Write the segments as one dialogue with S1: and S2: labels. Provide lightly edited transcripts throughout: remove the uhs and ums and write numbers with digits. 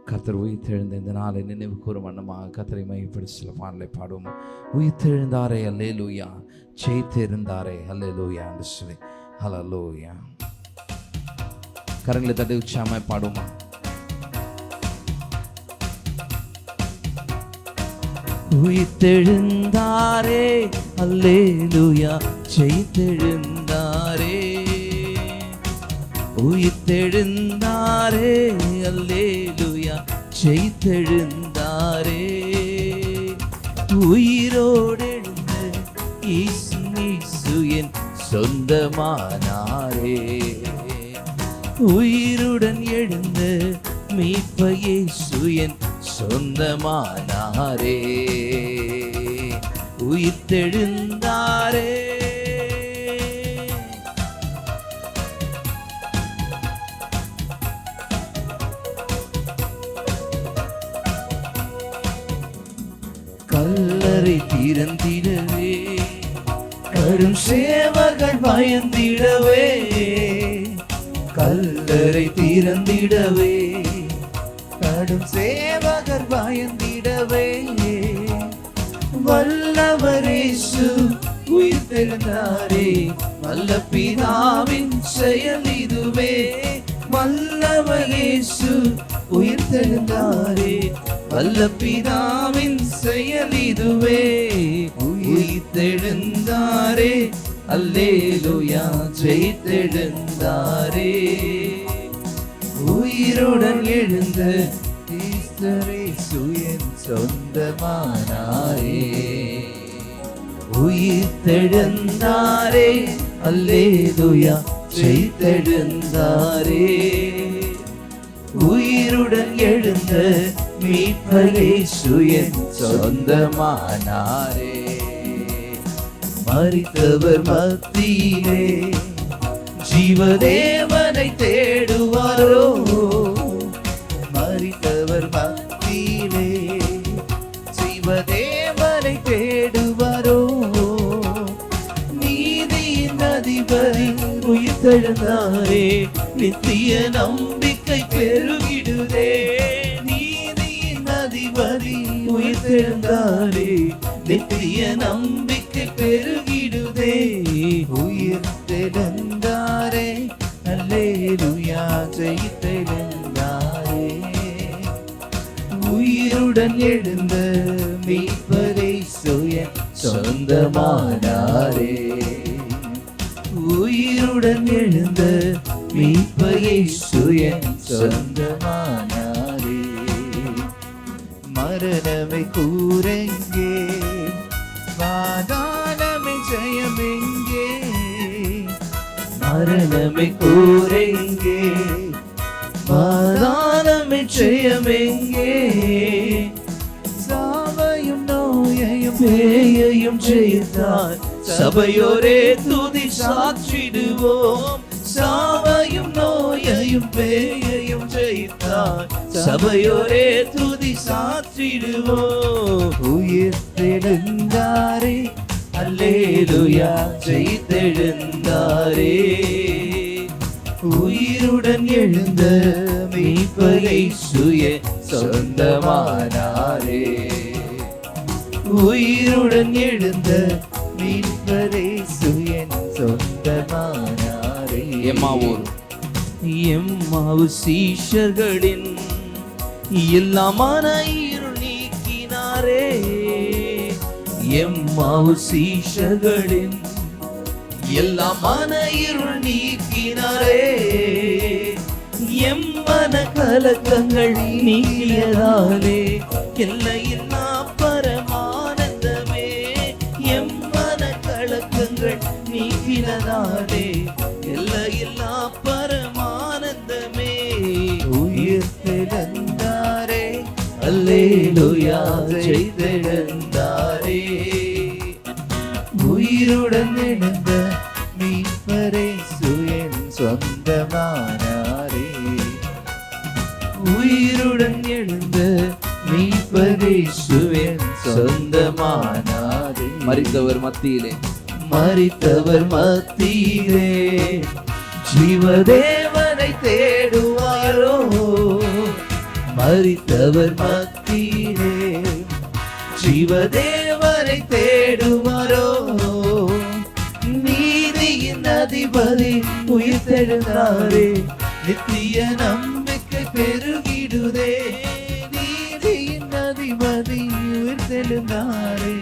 S1: கர்த்தர் உயிர்த்தெழுந்த இந்த நாளை நினைவு கூறும் வண்ணமாக கர்த்தரை மையப்படுத்தி சில பாடலை பாடுவோம். உயிர்த்தெழுந்தாரே அல்லேலூயா, ஜெயித்திருந்தாரே அல்லேலூயா என்று சொல்லி ஹல்லேலூயா. கரங்களை தட்டி உற்சாகமாய் பாடுவோமா? உயிர்த்தெழுந்தாரே அல்லேலூயா, ஜெயித்தெழுந்தாரே, உயிர்த்தெழுந்தாரே அல்லேலூயா, ஜெயித்தெழுந்தாரே. உயிரோடு எழுந்த இயேசு என் சொந்தமானாரே, உயிருடன் எழுந்த மீட்பர் இயேசு என் சொந்தமானாரே. உயிர்த்தெழுந்தாரே, கல்லறை திறந்திடவே, கடும் சேவர்கள் பயந்திடவே, கல்லறை திறந்திடவே, கடும் சேவகர் பயந்திடவே, வல்லவர் இயேசு உயிர்த்தெழுந்தாரே, வல்ல பிதாவின் செயல் இதுவே. வல்லவர் இயேசு உயிர்த்தெழுந்தாரே, வல்ல பிதாவின் செயல் இதுவே. உயிர்த்தெழுந்தாரே அல்லேலூயா, ஜெயித்தெழுந்தாரே. உயிருடன் எழுந்த இயேசு என் சொந்தமானாரே. உயிர்த்தெழுந்தாரே அல்லேலூயா, ஜெயித்தெழுந்தாரே. உயிருடன் எழுந்த மீட்பர் இயேசு என் சொந்தமானாரே. மரித்தவர் மத்தியிலே ஜீவதேவனை தேடுவாரோ, மரித்தவர் மத்தியிலே ஜீவதேவனை தேடுவாரோ. நீதியின் அதிபதி உயிர்த்தெழுந்தாரே, நித்திய நம்பிக்கை பெருகிடுதே. நீதியின் அதிபதி உயிர்த்தெழுந்தாரே, நித்திய நம்பிக்கை பெருகிடுதே. உயிர்த்தெழுந்தாரே அல்லேலூயா, ஜெயித்தெழுந்தாரே. உயிருடன் எழுந்த மீட்பர் இயேசு என் சொந்தமானாரே. உயிருடன் எழுந்த மீட்பர் இயேசு என் சொந்தமானாரே. மரணமே கூரெங்கே, பாதாளமே ஜெயமெங்கே. மரணமே கூரெங்கே, பாதாளமே ஜெயமெங்கே. சாவையும் நோயையும் பேயையும் ஜெயித்தார் சபையோரே துதி சாற்றிடுவோம். சாவையும் நோயையும் பேயையும் ஜெயித்தார் சபையோரே துதி சாற்றிடுவோம். உயிர்த்தெழுந்தாரே அல்லேலூயா, ஜெயித்தெழுந்தாரே. உயிருடன் எழுந்த மீட்பர் இயேசு என் சொந்தமானாரே. உயிருடன் எழுந்த மீட்பர் இயேசு என் சொந்தமானாரே. எம்மாவு சீஷர்களின் எல்லாமான இருள் நீக்கினாரே. எம்மாவு சீஷர்களின் எல்லாமான இருள் நீக்கினாரே. எம்மன கலக்கங்கள் நீக்கியதாலே எல்லையில்லா பரமானந்தமே. எம்மன கலக்கங்கள் நீக்கினதாலே எல்லையில்லா பரமானந்தமே. உயிர்த்தெழுந்தாரே அல்லேலூயா, ஜெயித்தெழுந்தாரே. உயிருடன் எழுந்த மீட்பர் இயேசு என் சொந்தமானாரே. உயிருடன் எழுந்த மீட்பர் இயேசுவின் சொந்தமானாரே. மரித்தவர் மத்தியிலே, மரித்தவர் மத்தியிலே ஜீவதேவனை தேடுவாரோ. மரித்தவர் மத்தியிலே ஜீவதேவனை தேடுவாரோ. நீதியின் அதிபதி உயிர்த்தெழுந்தாரே, நித்திய நம்பிக்கை பெருகிடுதே. நீதியின் அதிபதி உயிர்த்தெழுந்தாரே,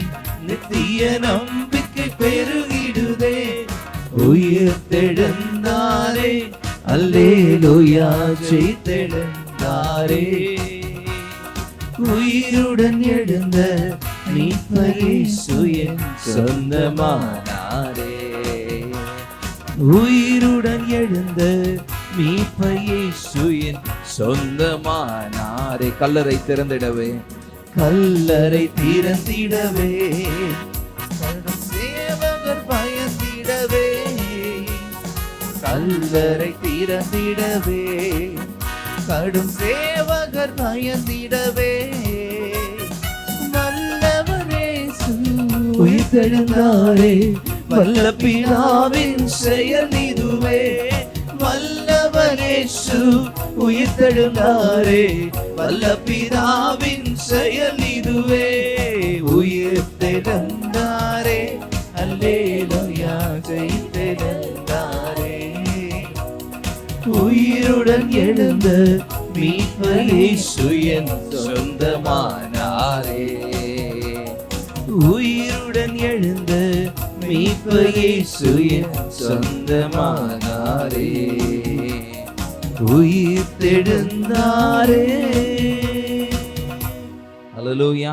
S1: நித்திய நம்பிக்கை பெருகிடுதே. உயிர்த்தெழுந்தாரே, அல்லேலூயா, ஜெயித்தெழுந்தாரே. உயிருடன் எழுந்த மீட்பர் இயேசுவின் சொந்தமானாரே. உயிருடன் எழுந்த மீட்பர் இயேசுவின் சொந்தமானாரே. கல்லறை திறந்திடவே, கல்லறை திறந்திடவே, சேவகர் பயந்திடவே. கல்லறை திறந்திடவே, கடும் சேவகர் பயந்திடவே. வல்லவரே உயிர்த்தெழுந்தாரே, வல்ல பிதாவின் செயல் இதுவே. வல்லவரே உயிர்த்தெழுந்தாரே, வல்ல பிதாவின் செயல் இதுவே. உயிர்த்தெழுந்தாரே, அல்லேலூயா, ஜெயித்தெழுந்தாரே. உயிருடன் எழுந்த மீட்பர் இயேசுவின் சொந்தமானாரே. உயிருடன் எழுந்த மீட்பர் இயேசுவின் சொந்தமானாரே. உயிர்த்தெழுந்தாரே. ஹல்லேலூயா.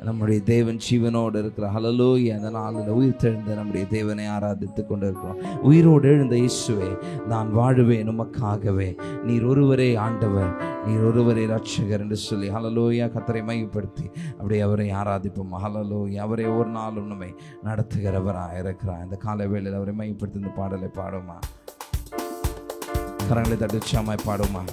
S1: நம்முடைய தேவன் ஜீவனோடு இருக்கிற ஹல்லேலூயா. அந்த நாளில் உயிர்த்தெழுந்த நம்முடைய தேவனை ஆராதித்துக் கொண்டிருக்கிறோம். உயிரோடு எழுந்த இயேசுவே, நான் வாழுவேன் உமக்காகவே, நீர் ஒருவரே ஆண்டவர், நீர் ஒருவரே ரட்சகர் என்று சொல்லி ஹல்லேலூயா கர்த்தரை மையப்படுத்தி அப்படியே அவரை ஆராதிப்போம். ஹல்லேலூயா. அவரை ஒரு நாளும் நம்மை நடத்துகிறவராக இருக்கிறார். இந்த காலை வேளையில் அவரை மையப்படுத்தி இந்த பாடலை பாடுமா? கரங்களை தட்டி உற்சாகமாய் பாடுமா?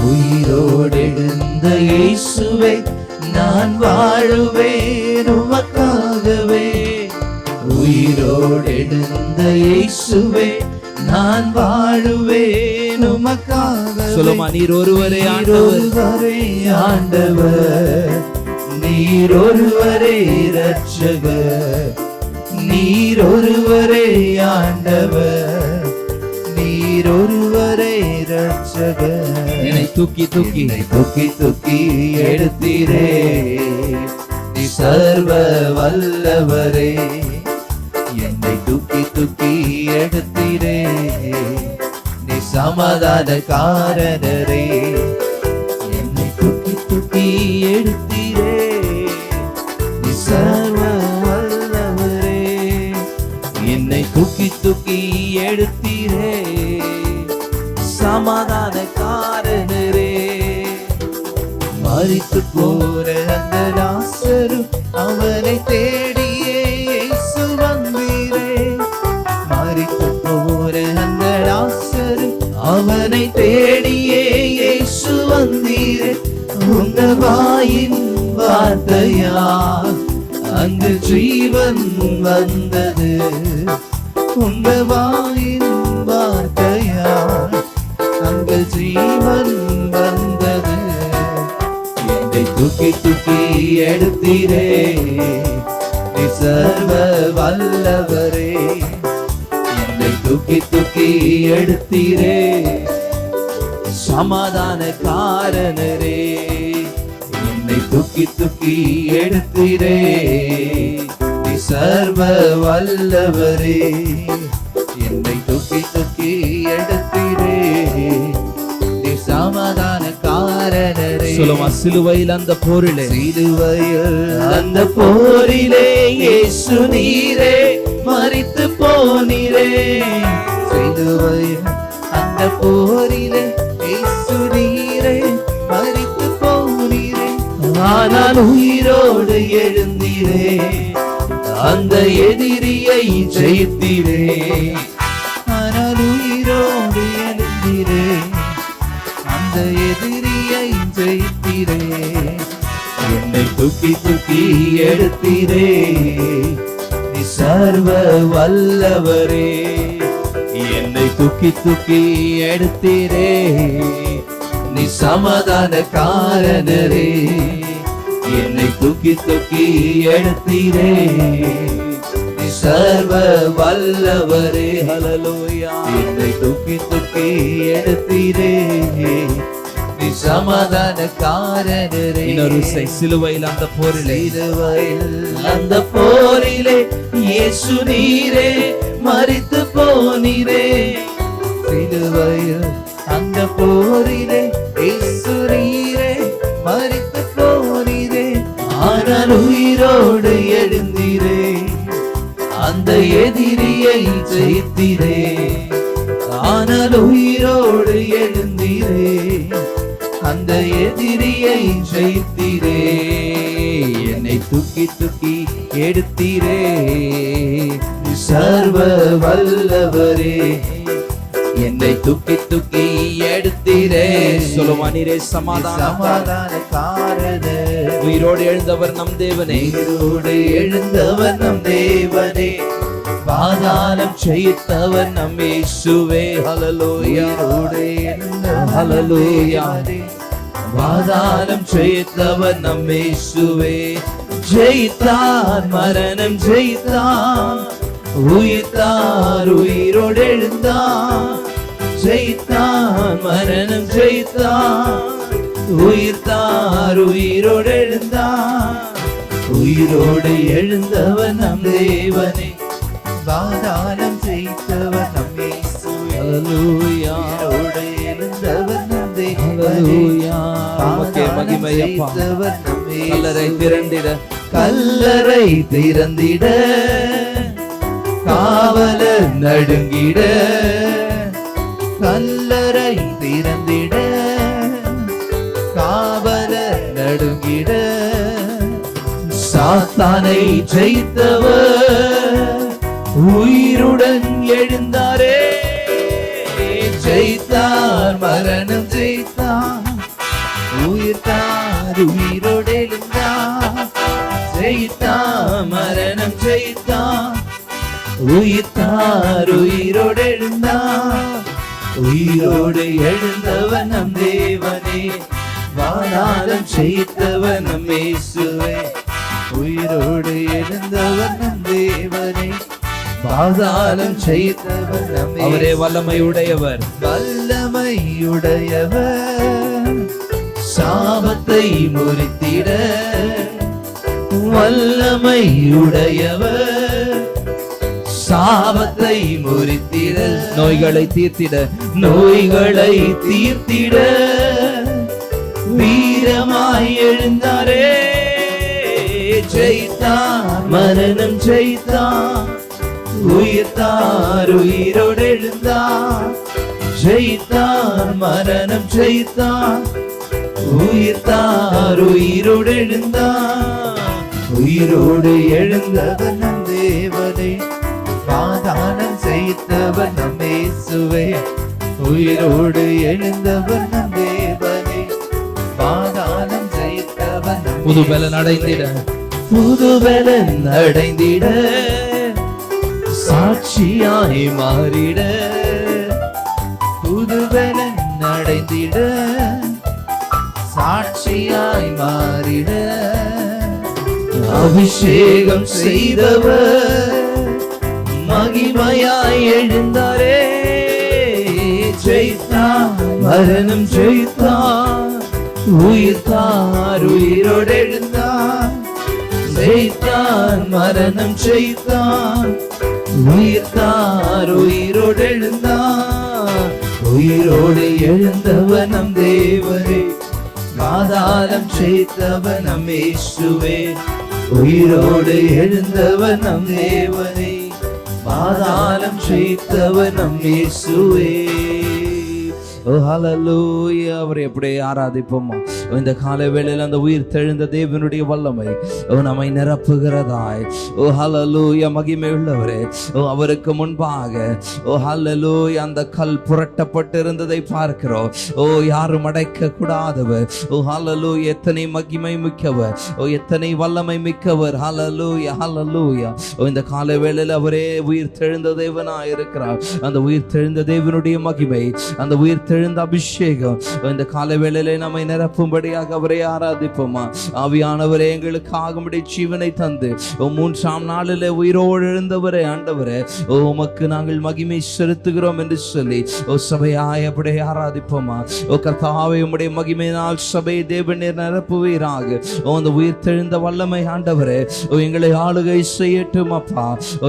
S1: உயிரோடெழுந்த இயேசுவே, நான் வாழுவேன் உமக்காகவே. உயிரோடெழுந்த இயேசுவே, நான் வாழுவேன் உமக்காகவே. சொல்லுமா, நீர் ஒருவரே ஆண்டவர், நீர் ஒருவரே ரட்சகர், நீர் ஒருவரே ஆண்டவர், நீர் ஒருவரே ரட்சகர். என்னை தூக்கி தூக்கி தூக்கி தூக்கி எடுத்தீரே, நீ சர்வ வல்லவரே. என்னை தூக்கி தூக்கி எடுத்தீரே, நீ சமாதான காரணரே. என்னை தூக்கி தூக்கி எடுத்தீரே, நீ சர்வ வல்லவரே. என்னை தூக்கி தூக்கி எடுத்தீரே, சமாதான காரணரே. மரித்து போற அந்த லாசரு, அவனை தேடியே இயேசு வந்தீரே. மரித்து போற அந்த லாசரு, அவனை தேடியே இயேசு வந்தீரே. உங்க வாயின் வார்த்தையா அங்கு ஜீவன் வந்தது. உங்க வாயின் வார்த்தையா அங்கு ஜீவன் வந்தது. என்னை தூக்கி தூக்கி எடுத்தீரே, நீ சர்வ வல்லவரே. என்னை தூக்கி தூக்கி எடுத்தீரே, சமாதான காரணரே. என்னை தூக்கி தூக்கி எடுத்தீரே, நீ சர்வ வல்லவரே. என்னை தூக்கி தூக்கி எடுத்தீரே, நீ சமாதான காரணரே. காரணரே. சொல்லுமா, சிலுவையில் அந்த போரிலே, சிலுவையில் அந்த போரிலே இயேசு நீரே மரித்து போனீரே. சிலுவையில் அந்த போரிலே இயேசு நீரே மரித்து போனீரே. ஆனால் உயிரோடு எழுந்தீரே, அந்த எதிரியை ஜெயித்தீரே. ஆனால் உயிரோடு எழுந்தீரே, அந்த எதிரியை ஜெயித்தீரே. என்னை தூக்கி தூக்கி எடுத்தீரே, நீ சர்வ வல்லவரே. என்னை தூக்கி தூக்கி எடுத்தீரே, நீ சமாதான காரணரே. என்னை தூக்கி தூக்கி எடுத்தீரே, நீ சர்வ வல்லவரே. ஹல்லேலூயா. என்னை தூக்கி தூக்கி எடுத்தீரே, நீ சமாதான காரணரே. இன்னொரு சிலுவையில் அந்த போரிலே, சிலுவையில் அந்த போரிலே இயேசு நீரே மரித்து போனீரே. சிலுவையில் அந்த போரிலே இயேசு நீரே மரித்து போனீரே. ஆனால் உயிரோடு எழுந்தீரே, அந்த எதிரியை ஜெயித்தீரே. ஆனால் உயிரோடு எழுந்தீரே, அந்த எதிரியை ஜெயித்தீரே. என்னை தூக்கி தூக்கி எடுத்தீரே, சர்வ வல்லவரே. என்னை தூக்கி தூக்கி எடுத்தீரே. சொல்லுமா, நீரே சமாதான காரணரே. உயிரோடு எழுந்தவர் நம் தேவனே, உயிரோடு எழுந்தவர் நம் தேவனே. பாதாளம் ஜெயித்தவர் நம் இயேசுவே. ஹல்லேலூயா. ஹல்லேலூயா. பாதாளம் ஜெயித்தவர் நம் இயேசுவே. ஜெயித்தார், மரணம் ஜெயித்தார், உயிர்த்தார், உயிரோடு எழுந்தார். ஜெயித்தார், மரணம் ஜெயித்தார், உயிர்த்தார், உயிரோடு எழுந்தார். உயிரோடு எழுந்தவர் நம் தேவனே, பாதாளம் ஜெயித்தவர் நம் இயேசுவே. ஹல்லேலூயா. உயிரோடு எழுந்தவர் நம் தேவனே, பாதாளம் ஜெயித்தவர் நம் இயேசுவே. கல்லறை திறந்திட, கல்லறை திறந்திட, காவலர் நடுங்கிட. கல்லறை திறந்திட, காவலர் நடுங்கிட. சாத்தானை ஜெயித்தவர் உயிருடன் எழுந்தாரே. ஜெயித்தார், மரணம் ஜெயித்தார், உயிர்த்தார், உயிரோடு எழுந்தார். ஜெயித்தார், மரணம் ஜெயித்தார், உயிர்த்தார், உயிரோடு எழுந்தார். உயிரோடு எழுந்தவர் நம் தேவனே, பாதாளம் ஜெயித்தவர் நம் இயேசுவே. உயிரோடு எழுந்தவர் நம் தேவனே, பாதாளம் ஜெயித்தவர் நம் இயேசுவே. அவரே வல்லமையுடையவர், வல்லமையுடையவர். சாபத்தை முறித்திட வல்லமையுடையவர். சாபத்தை முறித்திட, நோய்களை தீர்த்திட, நோய்களை தீர்த்திட. வீரமாய் எழுந்தாரே. ஜெயித்தார், மரணம் ஜெயித்தார், உயிர்த்தார், உயிரோடு எழுந்தார். ஜெயித்தார், மரணம் ஜெயித்தார், உயிர்த்தார், உயிரோடு எழுந்தார். உயிரோடு எழுந்தவர் நம் தேவனே, பாதாளம் ஜெயித்தவர் நம் இயேசுவே. உயிரோடு எழுந்தவர் நம் தேவனே, பாதாளம் ஜெயித்தவர் நம். புது பலன் அடைந்திட, புது பலன் அடைந்திட, சாட்சியாய் மாறிட. புது பலன் அடைந்திட, சாட்சியாய் மாறிட. அபிஷேகம் செய்தவர் மகிமையாய் எழுந்தாரே. ஜெயித்தார், மரணம் ஜெயித்தார், உயிர்த்தார், உயிரோடு எழுந்தார். ஜெயித்தார், மரணம் ஜெயித்தார், உயிர்த்தார், உயிரோடு எழுந்தார். உயிரோடு எழுந்தவர் நம் தேவரே, பாதாளம் ஜெயித்தவர் நம் இயேசுவே, உயிரோடு எழுந்தவர் நம் தேவனே, பாதாளம் ஜெயித்தவர் நம் இயேசுவே. ஓ ஹல்லேலூயா. அவரை எப்படி ஆராதிப்போமா? இந்த காலை வேளையில் அந்த உயிர் தெழுந்த தேவனுடைய வல்லமை நம்மை நிரப்புகிறதாய். ஓ ஹல்லேலூயா. மகிமை உள்ளவரே, ஓ அவருக்கு முன்பாக ஓ ஹல்லேலூயா அந்த கல் புரட்டப்பட்டிருந்ததை பார்க்கிறோம். ஓ யாரும் அடைக்க கூடாதவர். ஓ ஹல்லேலூயா. எத்தனை மகிமை மிக்கவர், ஓ எத்தனை வல்லமை மிக்கவர். ஹல்லேலூயா ஹல்லேலூயா. ஓ இந்த காலை வேளையில் அவரே உயிர் தெழுந்த தேவனாய் இருக்கிறார். அந்த உயிர் தெழுந்த தேவனுடைய மகிமை, அந்த உயிர் தெழுந்த அபிஷேகம் இந்த காலை வேளையிலே நம்மை நிரப்பும்படியாக அவரை ஆராதிப்போமா? ஆவியானவரே, எங்களுக்காக ஜீவனை தந்து மூன்றாம் நாளிலே உயிரோடு எழுந்தவரே, ஆண்டவரே, உமக்கு நாங்கள் மகிமை செலுத்துகிறோம் என்று சொல்லி சபையாய் அப்படி ஆராதிப்போமா? கர்த்தாவே, உம்முடைய மகிமையினால் சபை தேவனே நிரப்புவீராக. அந்த உயிர் தெழுந்த வல்லமை ஆண்டவரே எங்களை ஆளுகை செய்யட்டும் அப்பா.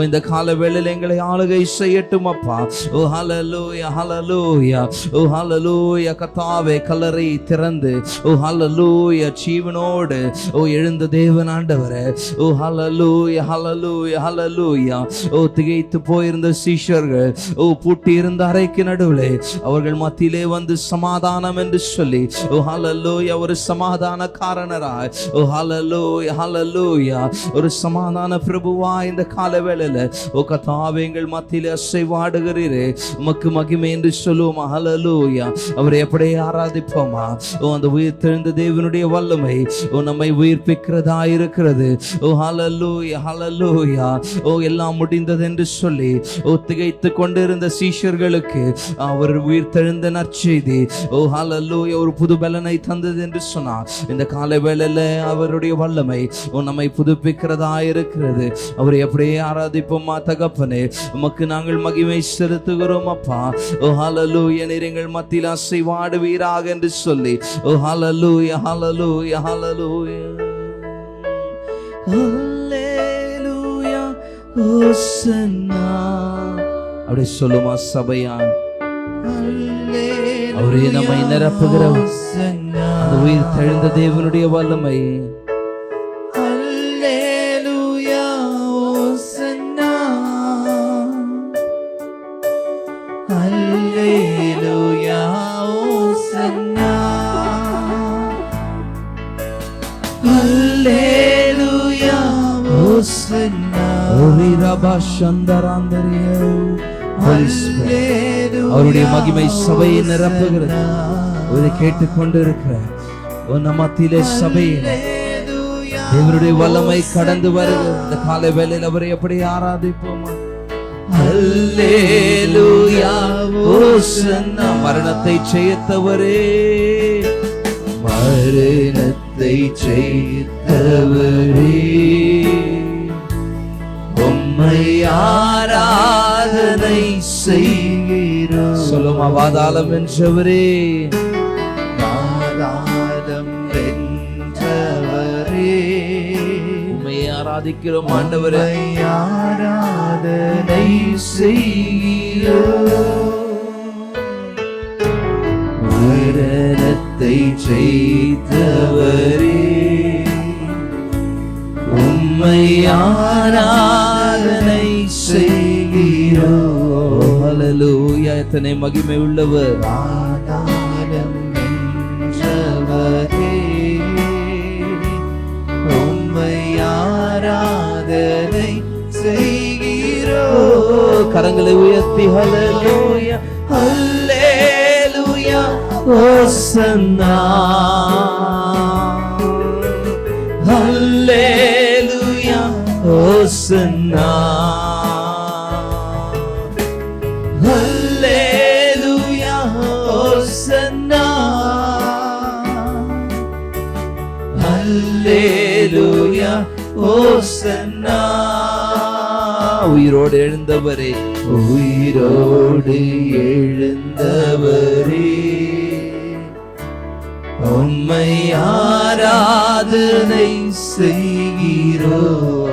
S1: இந்த கால வேளையில் எங்களை ஆளுகை செய்யட்டும் அப்பா. ஓ ஹல்லேலூயா ஹல்லேலூயா. ஓ ஹல்லேலூயா. கர்த்தாவே, கல்லறை திறந்து ஓ ஹல்லேலூயா ஜீவனோடு ஓ எழுந்த தேவன் ஆண்டவரே. ஓ ஹல்லேலூயா ஹல்லேலூயா ஹல்லேலூயா. ஓ திகைத்து போயிருந்த சீஷர்கள் ஓ பூட்டி இருந்த அறைக்கு நடுவிலே அவர்கள் மத்தியிலே வந்து சமாதானம் என்று சொல்லி ஓ ஹல்லேலூயா ஒரு சமாதான காரணராய் ஓ ஹல்லேலூயா ஹல்லேலூயா ஒரு சமாதான பிரபுவா இந்த கால வேளையில ஓ கர்த்தாவே எங்கள் மத்தியிலே அசைவாடுகிறீரே, உமக்கு மகிமை என்று சொல்லுவோம். ஹல்லேலூயா. அவரை எப்படியே ஆராதிப்போமா? ஓ அந்த உயிர் தெழுந்த தேவனுடைய வல்லமை ஓ நம்மை உயிர்ப்பிக்கிறதா இருக்கிறது. ஓ ஹல்லேலூயா ஹல்லேலூயா. ஓ எல்லாம் முடிந்தது என்று சொல்லி ஓ திகைத்து கொண்டிருந்த சீஷர்களுக்கு அவர் உயிர் தெழுந்த நற்செய்தி ஓ ஹல்லேலூயா ஒரு புது பலனை தந்தது என்று சொன்னார். இந்த காலை வேளையில அவருடைய வல்லமை ஓ நம்மை புதுப்பிக்கிறதா இருக்கிறது. அவரை எப்படியே ஆராதிப்போமா? தகப்பனே, உமக்கு நாங்கள் மகிமை செலுத்துகிறோம் அப்பா. ஓ ஹல்லேலூயா. நீர் எங்கள் மத்தியில் அசைவாடுவீராக என்று சொல்லி ஓ ஹல்லேலூயா ஹல்லேலூயா ஹல்லேலூயா ஹல்லேலூயா ஹோசன்னா. அப்படி சொல்லுமா சபையா? அவரே நம்மை நிரப்புகிற அந்த உயிர் தெழுந்த தேவனுடைய வல்லமை. ஹல்லேலூயா ஹோசன்னா ஹல்லேலூயா ஹோசன்னா ஹல்லேலூயா ஹோசன்னா. அவருடைய மகிமை சபையை நிரப்புகிறது. அதை கேட்டுக்கொண்டு இருக்கிற மத்தியிலே சபையிலே தேவனுடைய வல்லமை கடந்து வருகிறது. இந்த காலை வேளையில் அவரை எப்படி ஆராதிப்போமா? ஹல்லேலூயா ஹோசன்னா. மரணத்தை ஜெயித்தவரே, மரணத்தை ஜெயித்தவரே, உம்மை ஆராதனை செய்கிறோம். சொல்லுமா? பாதாளம் வென்றவரே, பாதாளம் வென்றவரே, உம்மை ஆராதிக்கிறோம் ஆண்டவரே, ஆராதனை செய்கிறோம். மரணத்தை ஜெயித்தவரே, உம்மை ஆராதனை செய்கிறோம். ஹல்லேலூயா. எத்தனை மகிமை உள்ளவர். பாதாளம் வென்றவரே, உம்மை ஆராதனை செய்கிறோம். கரங்களை உயர்த்தி ஹல்லேலூயா ஹல்லேலூயா ஹோசன்னா ஹல்லேலூயா ஹோசன்னா ஹல்லேலூயா ஹோசன்னா ஹல்லேலூயா ஹோசன்னா. உயிரோடு எழுந்தவரே, உயிரோடு எழுந்தவரே, உம்மை ஆராதனை செய்கிறோம்.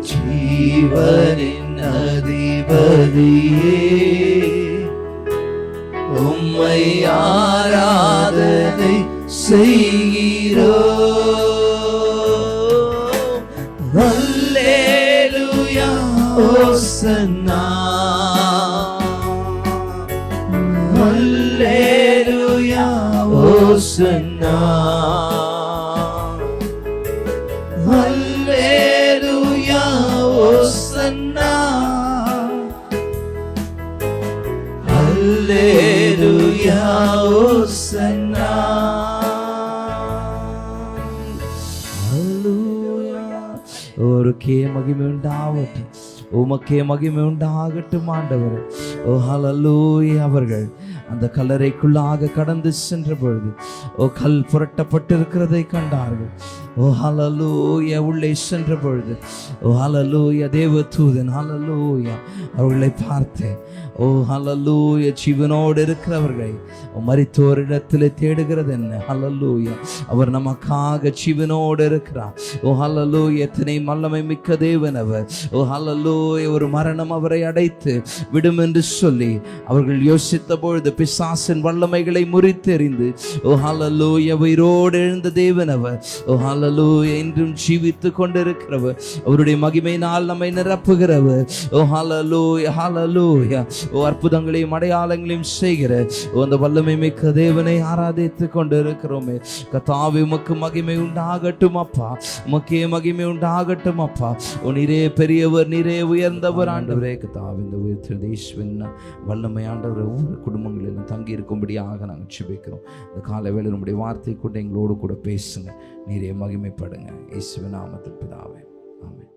S1: ஜீவனின் அதிபதியே, உம்மை ஆராதனை செய்கிறோம். அல்லேலூயா ஓசன்னா, அல்லேலூயா ஓசன்னா, அல்லேலூயா ஓசன்னா, அல்லேலூயா ஓசன்னா. ஒருக்கே மகிமை உண்டாகட்டும், உமக்கே மகிமை உண்டாகட்டும் ஆண்டவரே. ஓ ஹல்லேலூயா. அவர்கள் அந்த கல்லறைக்குள்ளாக கடந்து சென்ற பொழுது கல் புரட்டப்பட்டிருக்கிறதை கண்டார்கள். ஓ ஹல்லேலூயா. உள்ளே சென்ற பொழுது ஓ ஹல்லேலூயா தேவதூதன் ஹல்லேலூயா அவர்களை பார்த்து ஓ ஹல்லேலூயா ஜீவனோடு இருக்கிறவர்களை மரித்தோரிடத்தில் தேடுகிறது என்ன? ஹல்லேலூயா. அவர் நமக்காக ஜீவனோடு இருக்கிறார். ஓ ஹல்லேலூயா. எத்தனை வல்லமை மிக்க தேவன் அவர். ஓ ஹல்லேலூயா. ஒரு மரணம் அவரை அடைத்து விடும் என்று சொல்லி அவர்கள் யோசித்த பொழுது பிசாசின் வல்லமைகளை முறித்தெறிந்து ஓ ஹல்லேலூயா உயிரோடு எழுந்த தேவன் அவர். ஓ ஹல்லேலூயா. இன்றும் ஜீவித்துக் கொண்டிருக்கிறவர். அவருடைய மகிமையினால் நம்மை நிரப்புகிறவர். ஓ ஹல்லேலூயா. ஹல்லேலூயா. ஓ அற்புதங்களையும் அடையாளங்களையும் செய்கிற அந்த வல்லமை மிக்க தேவனை ஆராதித்துக் கொண்டிருக்கிறோமே. கர்த்தாவே உமக்கு மகிமை உண்டாகட்டும் அப்பா, உமக்கே மகிமை உண்டாகட்டும் அப்பா. ஓ நீரே பெரியவர், நீரே உயர்ந்தவர் ஆண்டவரே. கர்த்தாவே இந்த உயர்த்த இயேசுவின் வல்லமை ஆண்டவரே ஒவ்வொரு குடும்பங்களிலும் தங்கி இருக்கும்படியாக நாங்கள் ஜெபிக்கிறோம். இந்த காலை வேளை நம்முடைய வார்த்தை கொண்டு எங்களோடு கூட பேசுங்க. நீரே மகிமைப்படுங்க. இயேசுவின் நாமத்தில் பிதாவே, ஆமென்.